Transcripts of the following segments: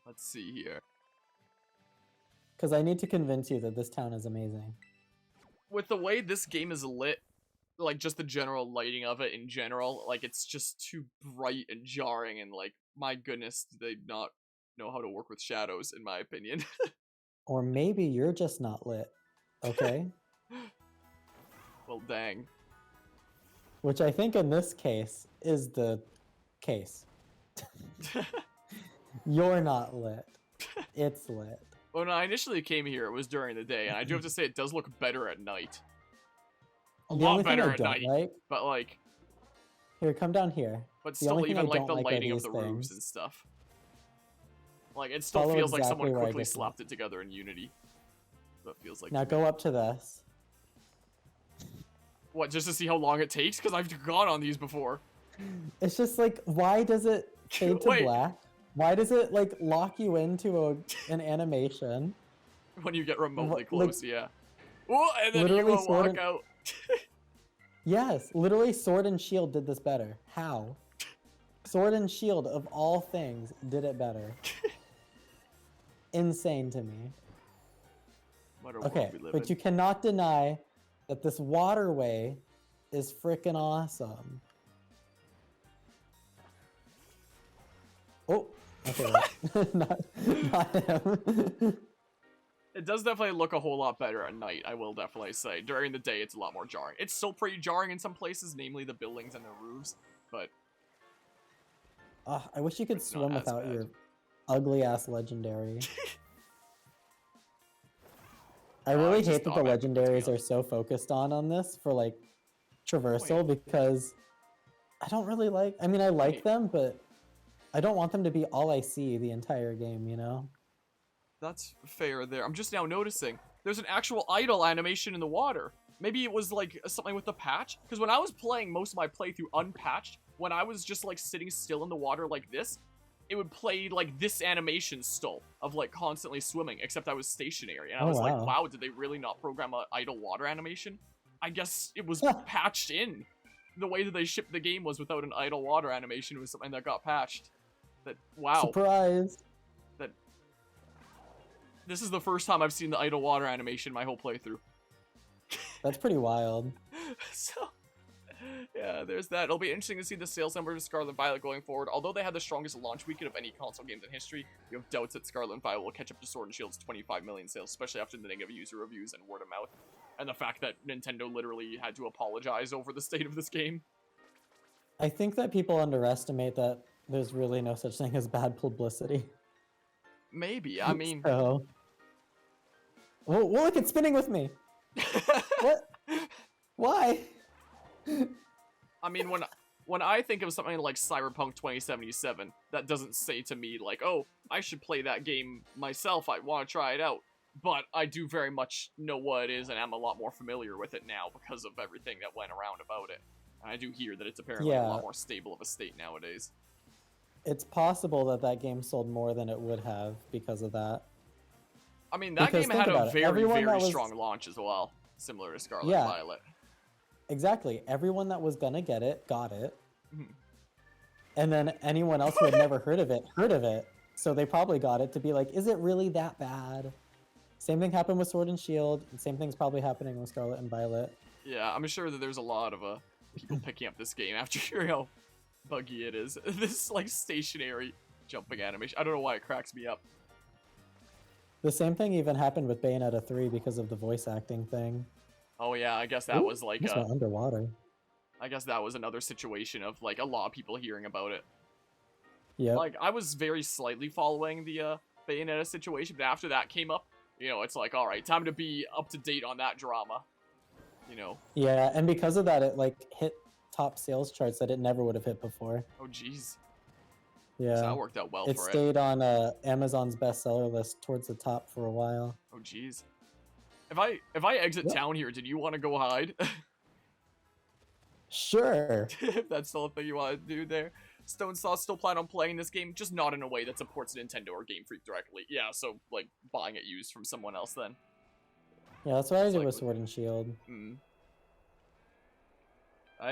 Let's see here. Because I need to convince you that this town is amazing. With the way this game is lit, like just the general lighting of it in general, like it's just too bright and jarring, and like, my goodness, do they not know how to work with shadows, in my opinion. Or maybe you're just not lit, okay? Well, dang. Which I think in this case is the case. You're not lit. It's lit. When I initially came here, it was during the day, and I do have to say it does look better at night. A lot better at night, but like... Here, come down here. But still, even like the lighting of the roofs and stuff. Like, it still feels like someone quickly slapped it together in Unity. So it feels like... Now go up to this. What, just to see how long it takes? Because I've gone on these before. It's just like, why does it fade to black? Why does it like lock you into an animation? When you get remotely close, yeah. Oh, and then you walk out. Yes, literally Sword and Shield did this better. How? Sword and Shield, of all things, did it better. Insane to me. Okay, but you cannot deny that this waterway is freaking awesome. Oh, okay. not him. It does definitely look a whole lot better at night, I will definitely say. During the day, it's a lot more jarring. It's still pretty jarring in some places, namely the buildings and the roofs, but... I wish you could swim without your ugly-ass legendary. I really hate that the legendaries are so focused on this for, like, traversal, because I don't really like... I mean, I like them, but I don't want them to be all I see the entire game, you know? That's fair there. I'm just now noticing there's an actual idle animation in the water. Maybe it was like something with the patch, because when I was playing most of my playthrough unpatched, when I was just like sitting still in the water like this, it would play like this animation still of like constantly swimming, except I was stationary. And I was like, wow, did they really not program an idle water animation? I guess it was patched in. The way that they shipped the game was without an idle water animation. It was something that got patched. That, wow. Surprise! This is the first time I've seen the idle water animation my whole playthrough. That's pretty wild. So, yeah, there's that. It'll be interesting to see the sales numbers of Scarlet and Violet going forward. Although they had the strongest launch weekend of any console games in history, you have doubts that Scarlet and Violet will catch up to Sword and Shield's 25 million sales, especially after the negative user reviews and word of mouth. And the fact that Nintendo literally had to apologize over the state of this game. I think that people underestimate that there's really no such thing as bad publicity. Maybe, I mean... So... Oh, look, it's spinning with me! What? Why? I mean, when I think of something like Cyberpunk 2077, that doesn't say to me, like, oh, I should play that game myself, I want to try it out. But I do very much know what it is, and I'm a lot more familiar with it now because of everything that went around about it. And I do hear that it's apparently a lot more stable of a state nowadays. It's possible that that game sold more than it would have because of that. I mean, that game had a very strong launch as well, similar to Scarlet and Violet. Exactly. Everyone that was gonna get it, got it. Mm-hmm. And then anyone else who had never heard of it. So they probably got it to be like, is it really that bad? Same thing happened with Sword and Shield, and same thing's probably happening with Scarlet and Violet. Yeah, I'm sure that there's a lot of people picking up this game after hearing how buggy it is. This, like, stationary jumping animation. I don't know why it cracks me up. The same thing even happened with Bayonetta 3 because of the voice acting thing. Oh yeah, I guess that was like underwater. I guess that was another situation of like a lot of people hearing about it. Yeah. Like I was very slightly following the Bayonetta situation, but after that came up, you know, it's like, all right, time to be up to date on that drama. You know. Yeah, and because of that, it like hit top sales charts that it never would have hit before. Oh jeez. Yeah, so that worked out well for it. It stayed on Amazon's bestseller list towards the top for a while. Oh jeez. If I exit town here, did you want to go hide? Sure. If that's still a thing you want to do there. Stone Sauce still plan on playing this game, just not in a way that supports Nintendo or Game Freak directly. Yeah, so like buying it used from someone else then. Yeah, that's what I did with Sword and Shield. Mm.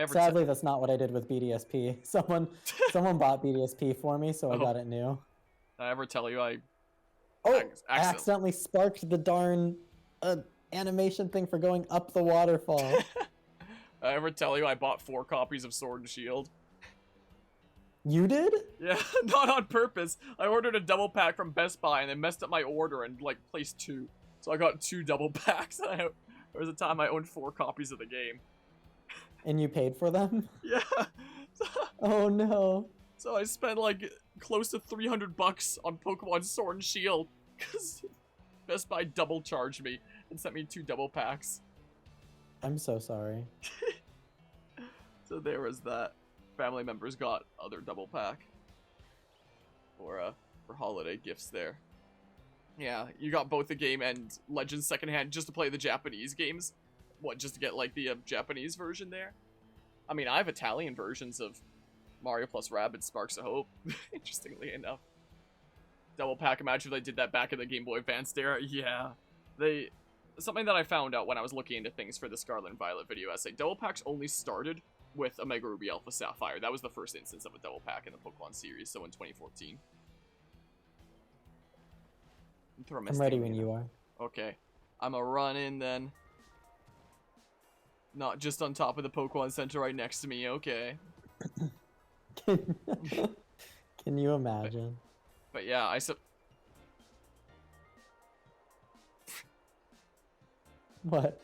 Sadly, that's not what I did with BDSP. Someone bought BDSP for me, so I got it new. I ever tell you I Oh, I accidentally sparked the darn animation thing for going up the waterfall. I ever tell you I bought 4 copies of Sword and Shield? You did? Yeah, not on purpose. I ordered a double pack from Best Buy and they messed up my order and like placed 2. So I got 2 double packs. There was a time I owned 4 copies of the game. And you paid for them? Yeah. Oh no. So I spent like close to $300 on Pokemon Sword and Shield because Best Buy double charged me and sent me 2 double packs. I'm so sorry. So there was that. Family members got other double pack for holiday gifts there. Yeah, you got both the game and Legends secondhand just to play the Japanese games. What, just to get like the Japanese version there? I mean, I have Italian versions of Mario plus Rabbids Sparks of Hope, interestingly enough. Double pack, imagine if they did that back in the Game Boy Advance era. Yeah. Something that I found out when I was looking into things for the Scarlet and Violet video essay, double packs only started with Omega Ruby Alpha Sapphire. That was the first instance of a double pack in the Pokemon series, so in 2014. I'm ready when you are. Okay. I'm a run in then. Not just on top of the Pokemon Center right next to me, okay. Can you imagine? But yeah, What?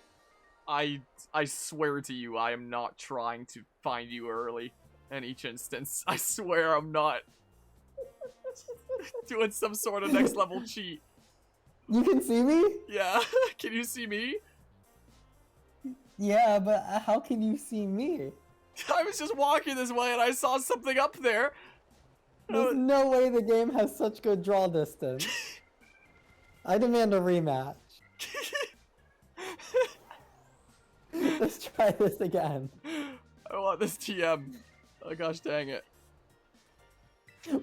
I swear to you, I am not trying to find you early in each instance. I swear I'm not doing some sort of next level cheat. You can see me? Yeah, can you see me? Yeah, but how can you see me? I was just walking this way and I saw something up there. There's no way the game has such good draw distance. I demand a rematch. Let's try this again. I want this TM. Oh gosh dang it.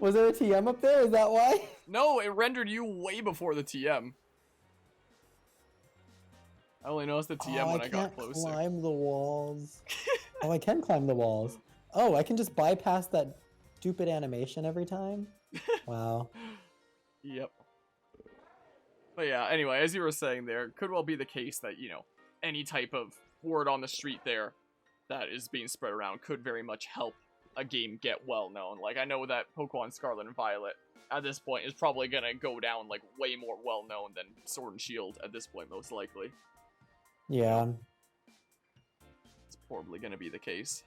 Was there a TM up there? Is that why? No, it rendered you way before the TM. I only noticed the TM when I got closer. I can't climb the walls. Oh, I can climb the walls. Oh, I can just bypass that stupid animation every time? Wow. Yep. But yeah, anyway, as you were saying there, it could well be the case that, you know, any type of word on the street there that is being spread around could very much help a game get well known. Like, I know that Pokemon Scarlet and Violet at this point is probably gonna go down like way more well known than Sword and Shield at this point, most likely. Yeah. It's probably gonna be the case.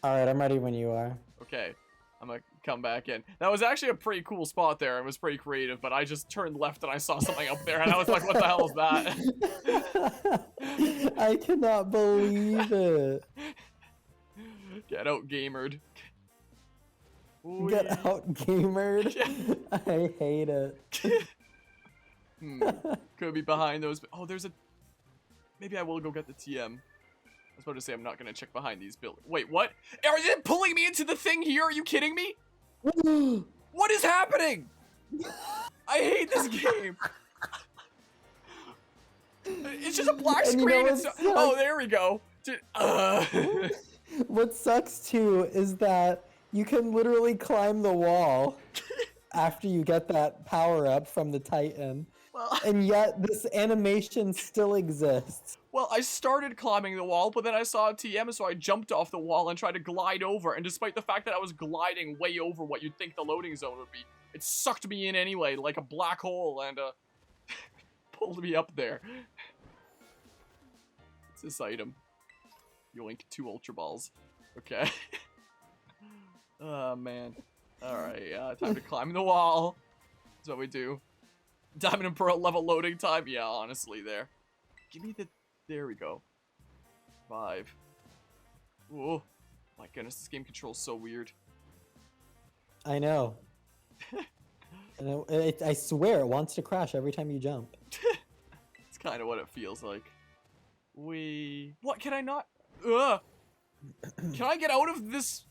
Alright, I'm ready when you are. Okay. I'm gonna come back in. That was actually a pretty cool spot there. It was pretty creative, but I just turned left and I saw something up there and I was like, what the hell is that? I cannot believe it. Get out gamered. Get out gamered? I hate it. Could be behind those. Oh, there's a... Maybe I will go get the TM. I was about to say I'm not going to check behind these buildings. Wait, what? Are you pulling me into the thing here? Are you kidding me? What is happening? I hate this game. It's just a black screen. Oh, there we go. What sucks too is that you can literally climb the wall after you get that power up from the Titan. Well, and yet this animation still exists. Well, I started climbing the wall, but then I saw a TM, so I jumped off the wall and tried to glide over. And despite the fact that I was gliding way over what you'd think the loading zone would be, it sucked me in anyway, like a black hole, and pulled me up there. What's this item? Yoink, 2 Ultra Balls. Okay. Oh, man. Alright, time to climb the wall. That's what we do. Diamond and Pearl level loading time? Yeah, honestly, there. Give me the... There we go. 5. Oh, my goodness, this game controls so weird. I know. And I swear it wants to crash every time you jump. It's kind of what it feels like. What, can I not... Ugh! Can I get out of this...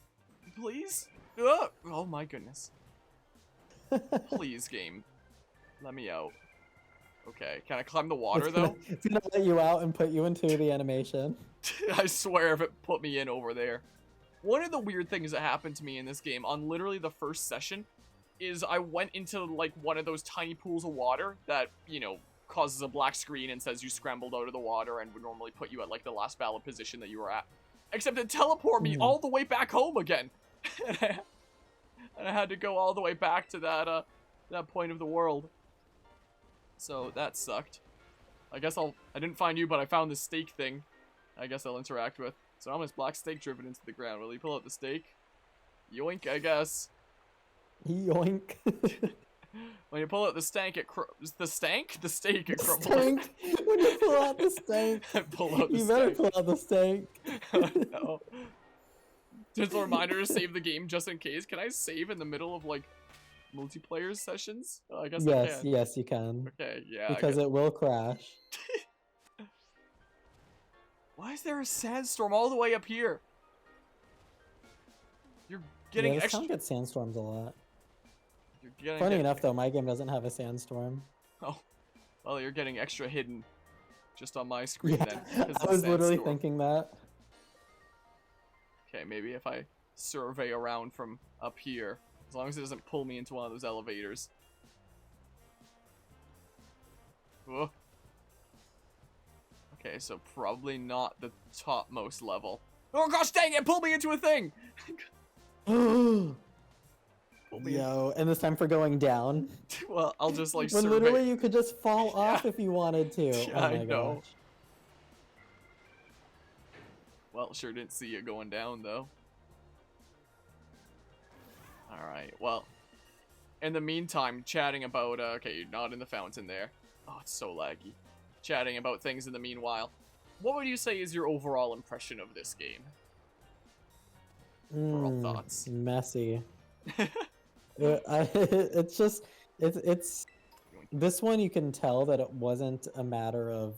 Please? Ugh! Oh my goodness. Please, game. Let me out. Okay, can I climb the water, though? It's gonna let you out and put you into the animation. I swear if it put me in over there. One of the weird things that happened to me in this game, on literally the first session, is I went into, like, one of those tiny pools of water that, you know, causes a black screen and says you scrambled out of the water and would normally put you at, like, the last valid position that you were at. Except it teleported me all the way back home again. And I had to go all the way back to that point of the world. So that sucked. I guess I didn't find you, but I found this stake thing. I guess I'll interact with. So now this black stake driven into the ground. Will you pull out the stake? Yoink, I guess. Yoink. When you pull out the stank, the stank? The stake, it crumbles. Stank. When you pull out the stank. Pull out the you stank. better pull out the stank. No. Just a reminder to save the game just in case. Can I save in the middle of, like, multiplayer sessions? Oh, I guess I can. Yes, you can. Okay, yeah. Because it will crash. Why is there a sandstorm all the way up here? You're getting this extra. town gets sandstorms a lot. You're Funny enough, though, my game doesn't have a sandstorm. Oh, well, you're getting extra hidden just on my screen Yeah, then. I was literally thinking that. Okay, maybe if I survey around from up here, as long as it doesn't pull me into one of those elevators. Whoa. Okay, so probably not the topmost level. Oh gosh dang it, pull me into a thing! Yo, and this time for going down. Well, I'll just like when survey. literally you could just fall off if you wanted to. Yeah, oh my I know. gosh. Well, sure didn't see you going down though. Alright, well. In the meantime, chatting about, okay, you're not in the fountain there. Oh, it's so laggy. Chatting about things in the meanwhile. What would you say is your overall impression of this game? Overall thoughts. Messy. It's just, it's, this one you can tell that it wasn't a matter of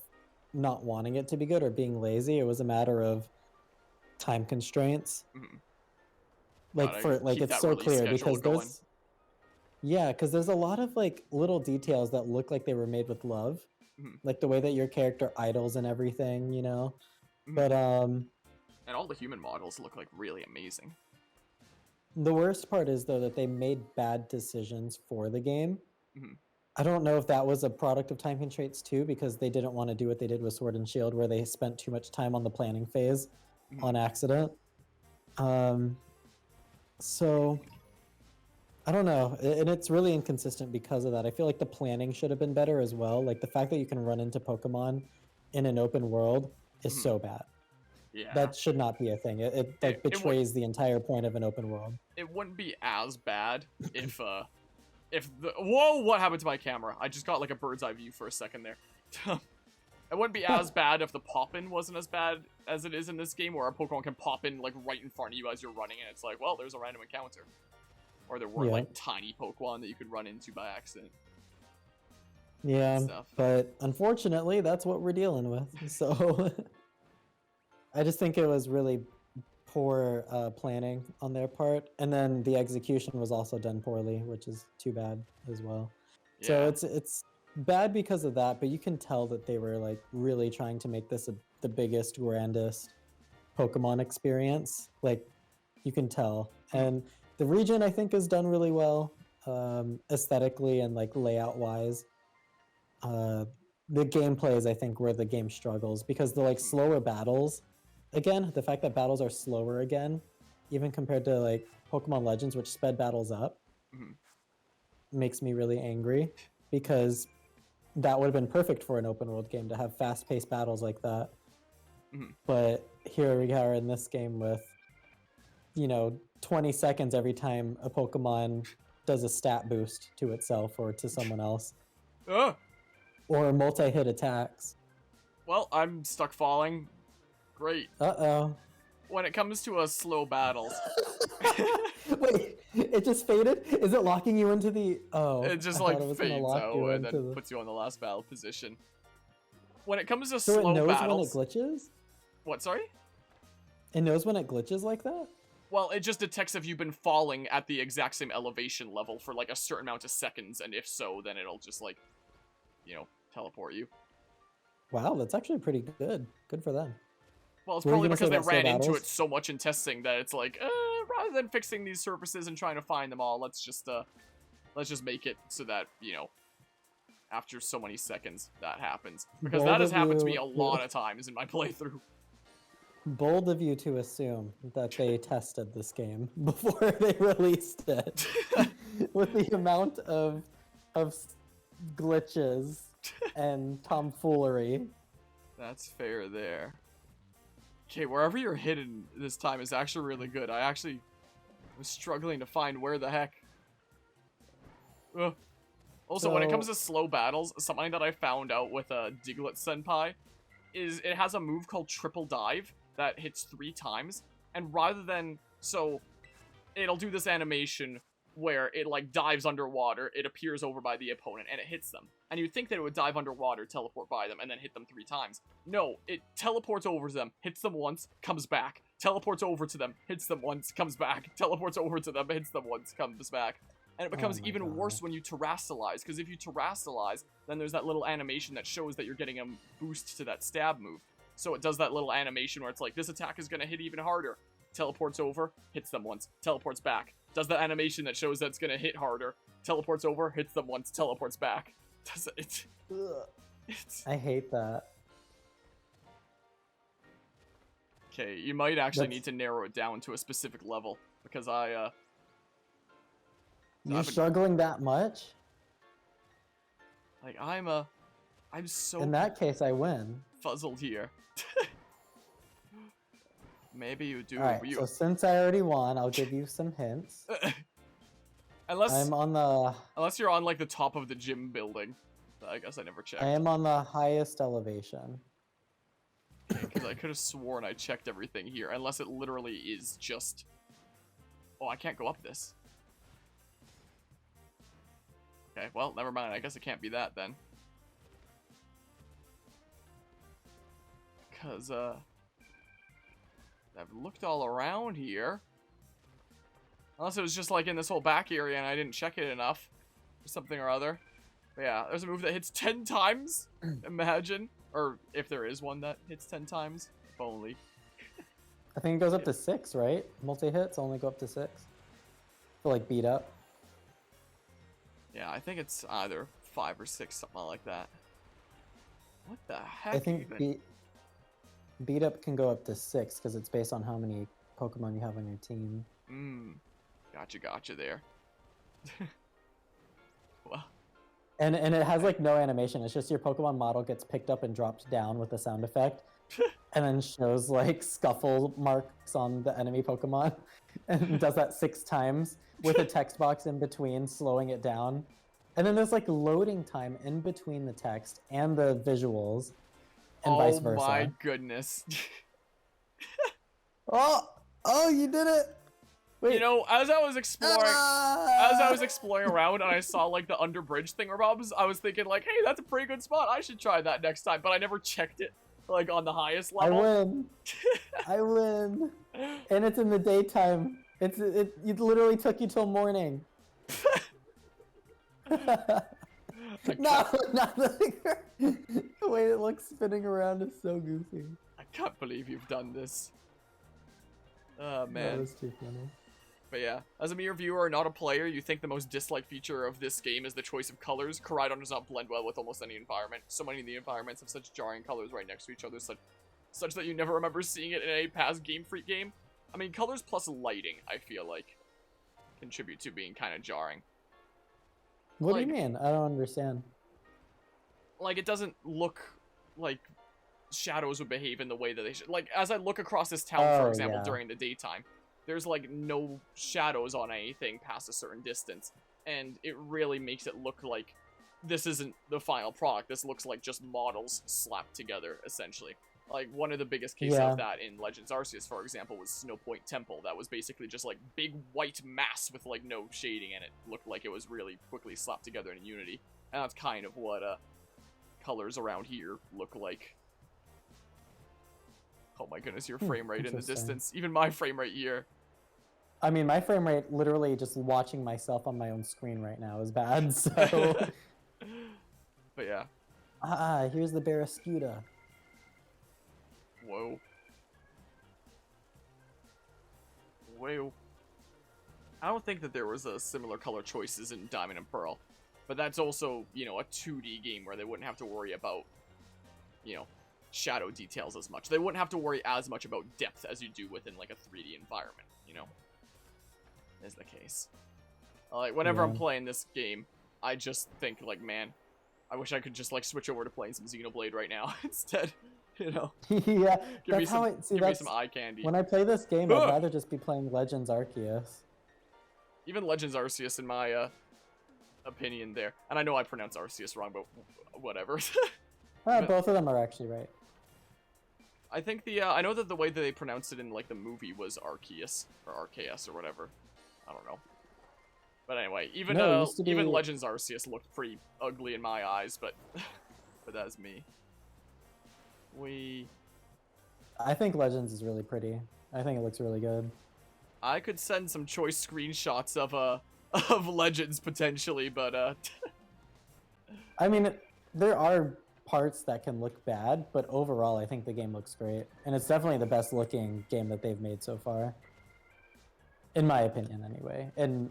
not wanting it to be good or being lazy. It was a matter of time constraints. Mm-hmm. Like, it's so clear because there's, yeah, because there's a lot of, like, little details that look like they were made with love. Mm-hmm. Like the way that your character idles and everything, you know? Mm-hmm. But, and all the human models look, like, really amazing. the worst part is, though, that they made bad decisions for the game. Mm-hmm. I don't know if that was a product of time constraints, too, because they didn't want to do what they did with Sword and Shield, where they spent too much time on the planning phase on accident. So, I don't know, and it's really inconsistent because of that. I feel like the planning should have been better as well. Like, the fact that you can run into Pokemon in an open world is so bad. Yeah. That should not be a thing. It betrays the entire point of an open world. It wouldn't be as bad if whoa, what happened to my camera? I just got like a bird's eye view for a second there. It wouldn't be as bad if the pop-in wasn't as bad as it is in this game, where a Pokemon can pop in like right in front of you as you're running, and it's like, well, there's a random encounter. Or there were like tiny Pokemon that you could run into by accident. Yeah, but unfortunately, that's what we're dealing with. So I just think it was really poor planning on their part, and then the execution was also done poorly, which is too bad as well. Yeah. So it's bad because of that, but you can tell that they were like really trying to make this the biggest, grandest Pokemon experience. Like, you can tell. And the region, I think, is done really well, aesthetically and like layout wise. The gameplay is, I think, where the game struggles, because the like slower battles, again, the fact that battles are slower again, even compared to like Pokemon Legends, which sped battles up, makes me really angry, because that would have been perfect for an open world game to have fast-paced battles like that. But here we are in this game with, 20 seconds every time a Pokemon does a stat boost to itself or to someone else. Or multi-hit attacks. Well, I'm stuck falling. Great. Uh-oh. When it comes to slow battles. Wait, it just faded? Is it locking you into the... Oh, it just like fades out and then puts you on the last battle position. When it comes to slow battles... So it knows when it glitches? What, sorry? It knows when it glitches like that? Well, it just detects if you've been falling at the exact same elevation level for like a certain amount of seconds, and if so, then it'll just like, teleport you. Wow, that's actually pretty good. Good for them. Well, it's probably because they ran into it so much in testing that it's like, rather than fixing these surfaces and trying to find them all, let's just Let's just make it so that, you know, after so many seconds, that happens. Because Bold that has of happened to you me a lot of times in my playthrough. Bold of you to assume that they tested this game before they released it. With the amount of glitches and tomfoolery. That's fair there. Okay, wherever you're hidden this time is actually really good. I actually was struggling to find where the heck. Ugh. Also, when it comes to slow battles, something that I found out with a Diglett Senpai is it has a move called Triple Dive that hits 3 times. And rather than... So, it'll do this animation where it, like, dives underwater, it appears over by the opponent, and it hits them. And you'd think that it would dive underwater, teleport by them, and then hit them 3 times. No, it teleports over to them, hits them once, comes back. Teleports over to them, hits them once, comes back. Teleports over to them, hits them once, comes back. And it becomes even worse when you terrestrialize, because if you terrestrialize, then there's that little animation that shows that you're getting a boost to that stab move. So it does that little animation where it's like, this attack is going to hit even harder. Teleports over, hits them once, teleports back. Does the animation that shows that it's going to hit harder. Teleports over, hits them once, teleports back. Does it? I hate that. Okay, you might actually need to narrow it down to a specific level, because You're struggling that much? Like, I'm so... In that case, I win. Fuzzled here. Maybe you do. Alright, so since I already won, I'll give you some hints. Unless you're on, like, the top of the gym building. I guess I never checked. I am on the highest elevation. Because I could have sworn I checked everything here. Unless it literally is just... Oh, I can't go up this. Okay, well, never mind. I guess it can't be that, then. Because, I've looked all around here. Unless it was just, like, in this whole back area and I didn't check it enough. Or something or other. But yeah, there's a move that hits 10 times. Imagine. Or if there is one that hits 10 times. If only. I think it goes up to 6, right? Multi-hits only go up to 6. For, like, beat up. Yeah, I think it's either 5 or 6, something like that. What the heck? I think beat up can go up to 6 because it's based on how many Pokemon you have on your team. Gotcha there. Well. And it has like no animation. It's just your Pokemon model gets picked up and dropped down with the sound effect, and then shows like scuffle marks on the enemy Pokemon, and does that 6 times with a text box in between, slowing it down. And then there's like loading time in between the text and the visuals, and vice versa. Oh my goodness. Oh, you did it! Wait. You know, as I was exploring around and I saw like the under bridge thingamabobs, I was thinking like, hey, that's a pretty good spot. I should try that next time. But I never checked it like on the highest level. I win. I win. And it's in the daytime. It literally took you till morning. No, not the way it looks spinning around is so goofy. I can't believe you've done this. Oh man. That was too funny. But yeah, as a mere viewer, not a player, you think the most disliked feature of this game is the choice of colors. Koraidon does not blend well with almost any environment. So many of the environments have such jarring colors right next to each other, such that you never remember seeing it in a past Game Freak game. I mean, colors plus lighting, I feel like, contribute to being kind of jarring. What do you mean? I don't understand. Like, it doesn't look like shadows would behave in the way that they should. Like, as I look across this town, for example, during the daytime, there's, like, no shadows on anything past a certain distance. And it really makes it look like this isn't the final product. This looks like just models slapped together, essentially. Like, one of the biggest cases of that in Legends Arceus, for example, was Snow Point Temple. That was basically just, like, big white mass with, like, no shading, and it looked like it was really quickly slapped together in Unity. And that's kind of what, colors around here look like. Oh my goodness, your frame rate in the distance. Even my frame rate here. I mean, my frame rate, literally just watching myself on my own screen right now is bad, so... But yeah. Here's the Barraskewda. Whoa. Whoa. I don't think that there was a similar color choices in Diamond and Pearl. But that's also, you know, a 2D game where they wouldn't have to worry about, you know, shadow details as much. They wouldn't have to worry as much about depth as you do within, like, a 3D environment, you know? Is the case. Like, whenever I'm playing this game, I just think, like, man, I wish I could just, like, switch over to playing some Xenoblade right now instead, you know? Yeah, Give me some eye candy. When I play this game, I'd rather just be playing Legends Arceus. Even Legends Arceus, in my opinion, there. And I know I pronounce Arceus wrong, but whatever. Both of them are actually right. I think I know that the way that they pronounced it in, like, the movie was Arceus, or Arceus, or whatever. I don't know. But anyway, even Legends Arceus looked pretty ugly in my eyes, but that's me. I think Legends is really pretty. I think it looks really good. I could send some choice screenshots of Legends potentially, but I mean, there are parts that can look bad, but overall I think the game looks great. And it's definitely the best looking game that they've made so far. In my opinion, anyway. And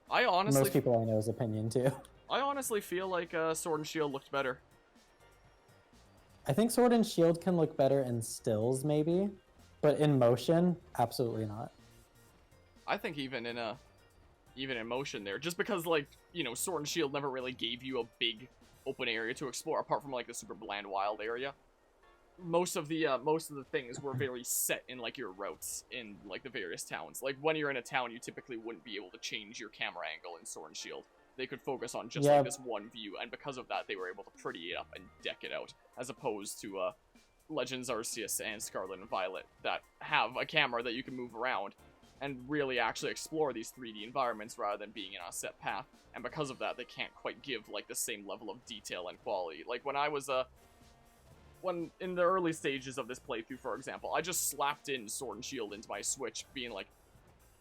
most people I know's opinion, too. I honestly feel like Sword and Shield looked better. I think Sword and Shield can look better in stills, maybe. But in motion, absolutely not. I think even in motion there, just because, like, you know, Sword and Shield never really gave you a big open area to explore, apart from, like, the super bland wild area. Most of the things were very set in, like, your routes in, like, the various towns. Like, when you're in a town, you typically wouldn't be able to change your camera angle in Sword and Shield. They could focus on just, like, this one view, and because of that, they were able to pretty it up and deck it out, as opposed to, Legends Arceus and Scarlet and Violet that have a camera that you can move around and really actually explore these 3D environments rather than being in a set path. And because of that, they can't quite give, like, the same level of detail and quality. Like, when I was, when in the early stages of this playthrough, for example, I just slapped in Sword and Shield into my Switch, being like,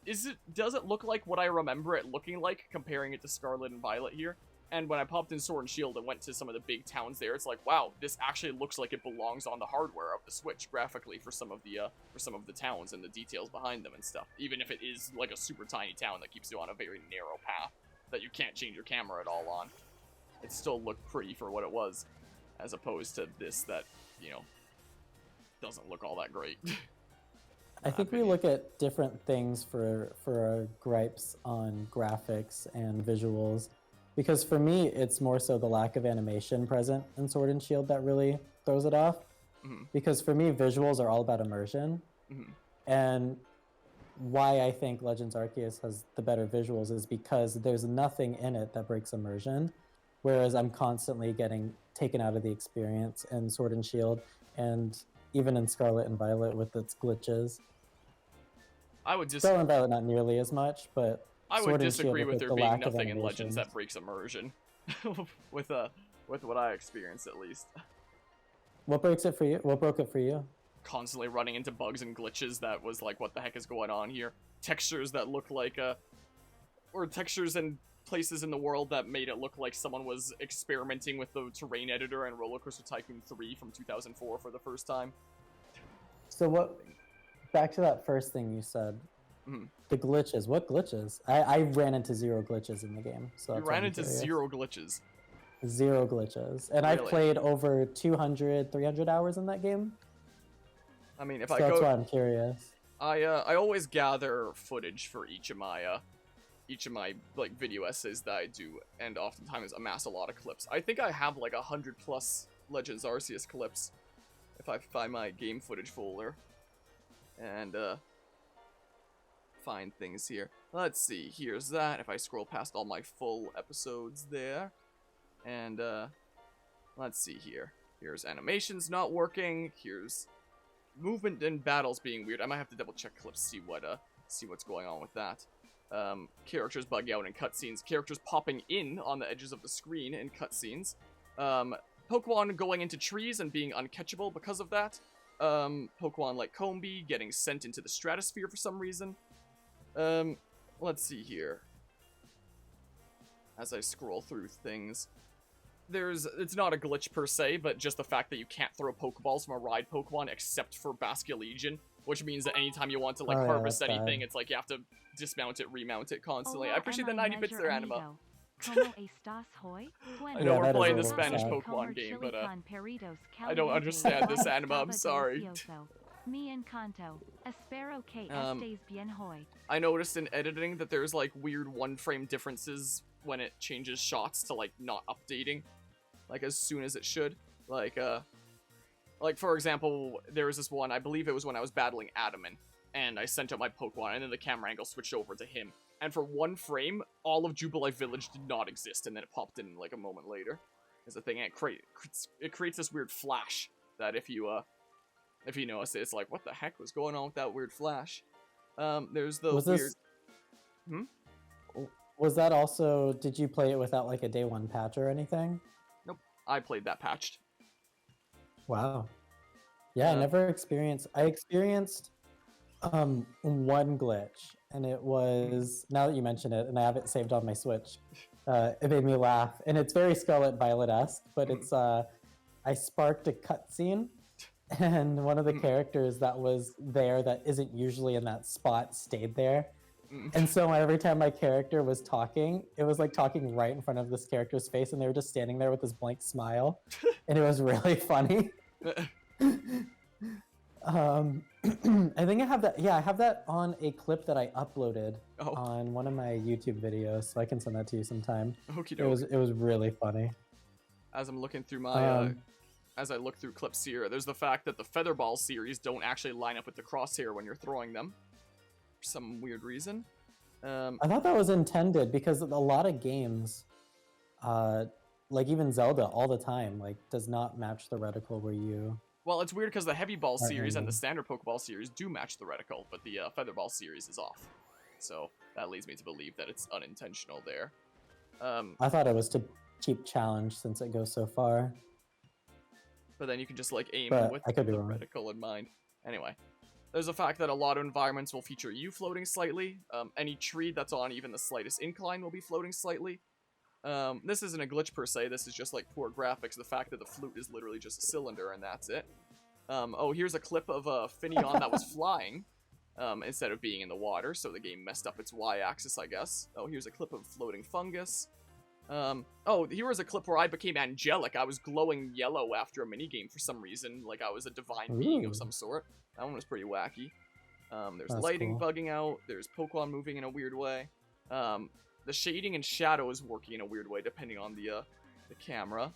does it look like what I remember it looking like, comparing it to Scarlet and Violet here? And when I popped in Sword and Shield and went to some of the big towns there, it's like, wow, this actually looks like it belongs on the hardware of the Switch graphically for some of the towns and the details behind them and stuff. Even if it is like a super tiny town that keeps you on a very narrow path that you can't change your camera at all on, it still looked pretty for what it was, as opposed to this that, you know, doesn't look all that great. I think we look at different things for our gripes on graphics and visuals. Because for me, it's more so the lack of animation present in Sword and Shield that really throws it off. Mm-hmm. Because for me, visuals are all about immersion. Mm-hmm. And why I think Legends Arceus has the better visuals is because there's nothing in it that breaks immersion. Whereas I'm constantly getting taken out of the experience in Sword and Shield, and even in Scarlet and Violet with its glitches. Scarlet and Violet not nearly as much, but I would disagree with there being nothing in Legends that breaks immersion, with what I experienced at least. What breaks it for you? What broke it for you? Constantly running into bugs and glitches that was like, what the heck is going on here? Textures that look like or textures and places in the world that made it look like someone was experimenting with the terrain editor in Roller Coaster Tycoon 3 from 2004 for the first time. So back to that first thing you said. Mm-hmm. The glitches. What glitches? I ran into 0 glitches in the game. So you ran into 0 glitches? 0 glitches. And really? I've played over 200, 300 hours in that game. I mean, that's why I'm curious. I always gather footage for each of my like video essays that I do, and oftentimes amass a lot of clips. I think I have like 100+ Legends Arceus clips if I find my game footage folder. And find things here. Let's see, here's that, if I scroll past all my full episodes there. And, let's see here. Here's animations not working, here's movement and battles being weird. I might have to double check clips, see what's going on with that. Characters bug out in cutscenes, characters popping in on the edges of the screen in cutscenes. Pokemon going into trees and being uncatchable because of that. Pokemon like Combee getting sent into the stratosphere for some reason. Let's see here. As I scroll through things, it's not a glitch per se, but just the fact that you can't throw Pokeballs from a ride Pokemon except for Basculegion which means that anytime you want to like Oh, yeah, harvest that's anything, bad. it's like you have to dismount it, remount it constantly. I Hola, appreciate the am I 90 bits measure there, Anima. amigo? Como estás hoy? I know Yeah, we're that is a playing the little Spanish sad. Pokemon game, but Chili con perritos I don't caliente understand this y Anima, I'm estaba sorry. delicioso. Me encanto. Espero que Um, estés bien hoy. I noticed in editing that there's like weird one frame differences when it changes shots to like not updating, like as soon as it should. Like for example, there was this one, I believe it was when I was battling Adaman, and I sent out my Pokemon, and then the camera angle switched over to him. And for one frame, all of Jubilife Village did not exist, and then it popped in like a moment later. Is the thing, and it creates this weird flash that if you notice it, it's like, what the heck was going on with that weird flash? There's the Was weird... this? Was that also? Did you play it without like a day one patch or anything? Nope, I played that patched. Wow. Yeah, I never experienced. I experienced one glitch, and it was, now that you mention it, and I have it saved on my Switch. It made me laugh, and it's very Scarlet Violet-esque, but it's I sparked a cutscene, and one of the characters that was there that isn't usually in that spot stayed there. And so every time my character was talking, it was like talking right in front of this character's face, and they were just standing there with this blank smile, and it was really funny. I think I have that. Yeah, I have that on a clip that I uploaded on one of my YouTube videos, so I can send that to you sometime. Okie It was really funny. As I'm looking through my as I look through clips here, there's the fact that the Featherball series don't actually line up with the crosshair when you're throwing them for some weird reason. I thought that was intended because a lot of games, like even Zelda, all the time, like does not match the reticle where you. Well, it's weird because the Heavy Ball series and the Standard Pokeball series do match the reticle, but the Featherball series is off. So that leads me to believe that it's unintentional there. I thought it was to keep challenge since it goes so far. But then you can just like aim But with I could the be wrong. reticle in mind. Anyway, there's the fact that a lot of environments will feature you floating slightly. Any tree that's on even the slightest incline will be floating slightly. This isn't a glitch per se, this is just like poor graphics. The fact that the flute is literally just a cylinder and that's it. Oh, here's a clip of a Finneon that was flying instead of being in the water, so the game messed up its y-axis, I guess. Oh, here's a clip of floating fungus. Oh, here was a clip where I became angelic. I was glowing yellow after a minigame for some reason, like I was a divine being of some sort. That one was pretty wacky. There's That's lighting cool. bugging out, there's Pokemon moving in a weird way. The shading and shadow is working in a weird way depending on the camera.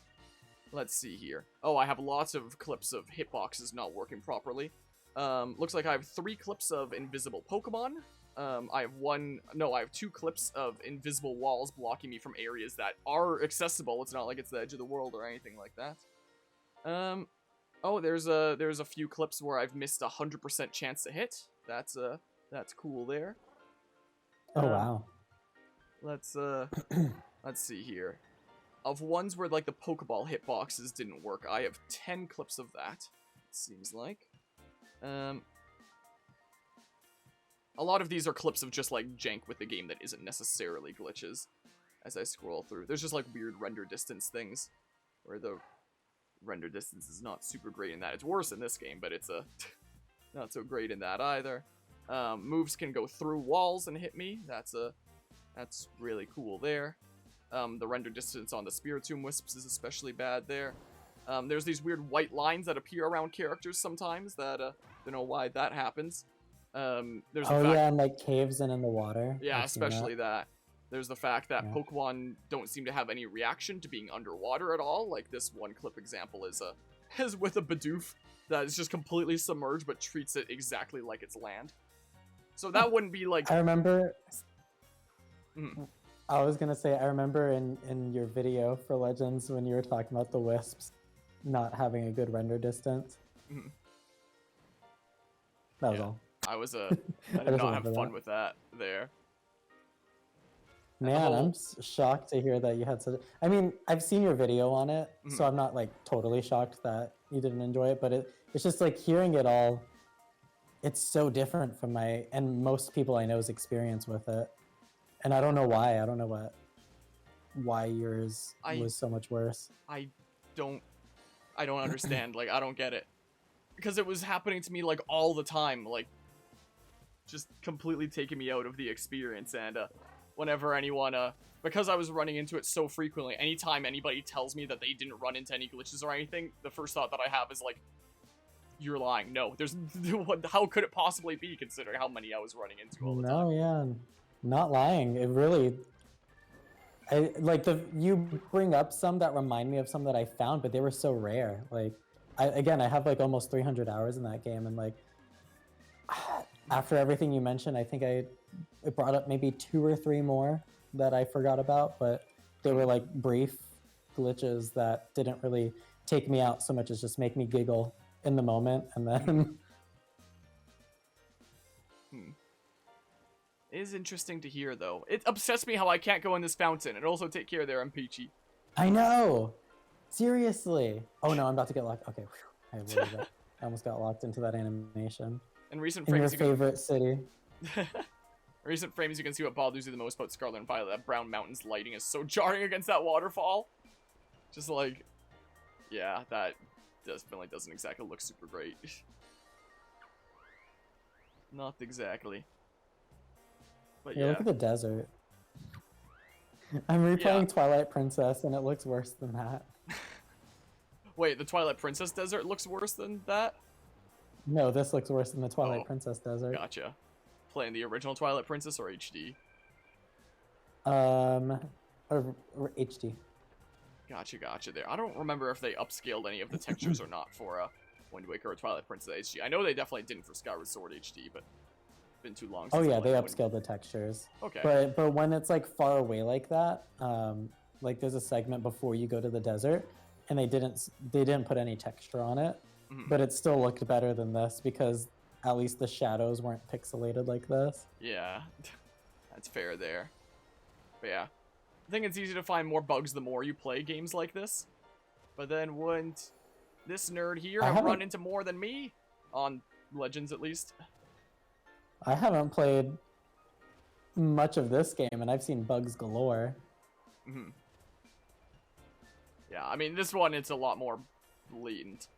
Let's see here. Oh, I have lots of clips of hitboxes not working properly. Looks like I have 3 clips of invisible Pokemon. I have 2 clips of invisible walls blocking me from areas that are accessible. It's not like it's the edge of the world or anything like that. Oh, there's a few clips where I've missed 100% chance to hit. That's cool there. Oh wow. Let's see here. Of ones where like the Pokeball hitboxes didn't work, I have 10 clips of that. It seems like. A lot of these are clips of just like jank with the game that isn't necessarily glitches. As I scroll through, there's just like weird render distance things, where the render distance is not super great in that. It's worse in this game, but it's not so great in that either. Moves can go through walls and hit me. That's really cool there. The render distance on the Spiritomb Wisps is especially bad there. There's these weird white lines that appear around characters sometimes that don't know why that happens. There's yeah, and like caves and in the water. Yeah, I've seen especially that. There's the fact that Yeah. Pokemon don't seem to have any reaction to being underwater at all. Like this one clip example is with a Bidoof that is just completely submerged but treats it exactly like it's land. So that wouldn't be like... I remember. Mhm. I was gonna say I remember in your video for Legends when you were talking about the wisps not having a good render distance. Mhm. That was Yeah. all. I did just not have remember fun that. with that there. Man, I'm shocked to hear that you had such. I mean, I've seen your video on it, so I'm not like totally shocked that you didn't enjoy it. But it's just like hearing it all. It's so different from my and most people I know's experience with it, and I don't know why. I don't know why yours was so much worse. I don't understand. Like, I don't get it. because it was happening to me like all the time, like just completely taking me out of the experience. And whenever anyone, because I was running into it so frequently, anytime anybody tells me that they didn't run into any glitches or anything, the first thought that I have is like, you're lying. No, there's how could it possibly be considering how many I was running into all the time? No, yeah, not lying. It really, you bring up some that remind me of some that I found, but they were so rare. Like, I have like almost 300 hours in that game, and like after everything you mentioned, I think it brought up maybe 2 or 3 more that I forgot about, but they were like brief glitches that didn't really take me out so much as just make me giggle in the moment, and then. It is interesting to hear, though. It upsets me how I can't go in this fountain. And also take care there, I'm Peachy. I know! Seriously! Oh no, I'm about to get locked. Okay, whew. I avoided it. I almost got locked into that animation. In recent in frames, your favorite city. In recent frames, you can see what bothers you the most about Scarlet and Violet. That brown mountain's lighting is so jarring against that waterfall. Just like, yeah, that definitely doesn't exactly look super great. Not exactly. But yeah, yeah. look at the desert. I'm replaying Twilight Princess, and it looks worse than that. Wait, the Twilight Princess desert looks worse than that? No, this looks worse than the Twilight Princess desert. Gotcha. Playing the original Twilight Princess or HD? Or HD. Gotcha there. I don't remember if they upscaled any of the textures or not for Wind Waker or Twilight Princess HD. I know they definitely didn't for Skyward Sword HD, but it's been too long since Oh yeah, they upscaled the textures. Okay. But when it's like far away like that, like there's a segment before you go to the desert, and they didn't put any texture on it, but it still looked better than this because at least the shadows weren't pixelated like this. Yeah, that's fair there. But yeah, I think it's easy to find more bugs the more you play games like this. But then wouldn't this nerd here have run into more than me? On Legends, at least. I haven't played much of this game, and I've seen bugs galore. Yeah, I mean, this one, it's a lot more blatant.